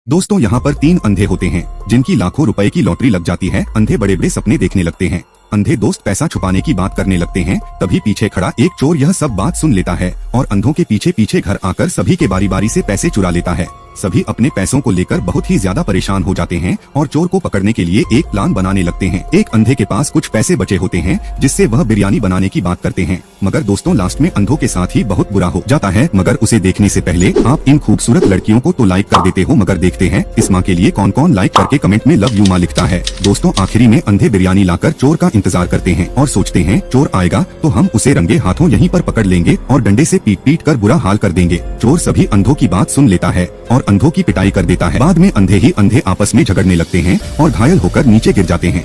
दोस्तों यहाँ पर 3 अंधे होते हैं जिनकी लाखों रुपए की लॉटरी लग जाती है। अंधे बड़े बड़े सपने देखने लगते हैं। अंधे दोस्त पैसा छुपाने की बात करने लगते हैं। तभी पीछे खड़ा एक चोर यह सब बात सुन लेता है और अंधों के पीछे पीछे घर आकर सभी के बारी बारी से पैसे चुरा लेता है। सभी अपने पैसों को लेकर बहुत ही ज्यादा परेशान हो जाते हैं और चोर को पकड़ने के लिए एक प्लान बनाने लगते हैं। एक अंधे के पास कुछ पैसे बचे होते हैं जिससे वह बिरयानी बनाने की बात करते हैं, मगर दोस्तों लास्ट में अंधों के साथ ही बहुत बुरा हो जाता है। मगर उसे देखने से पहले आप इन खूबसूरत लड़कियों को तो लाइक कर देते हो, मगर देखते हैं इस माँ के लिए कौन कौन लाइक करके कमेंट में लव यू माँ लिखता है। दोस्तों आखिरी में अंधे बिरयानी लाकर चोर का इंतजार करते हैं और सोचते हैं चोर आएगा तो हम उसे रंगे हाथों यहीं पर पकड़ लेंगे और डंडे से पीट पीट कर बुरा हाल कर देंगे। चोर सभी अंधों की बात सुन लेता है और अंधों की पिटाई कर देता है। बाद में अंधे ही अंधे आपस में झगड़ने लगते हैं और घायल होकर नीचे गिर जाते हैं।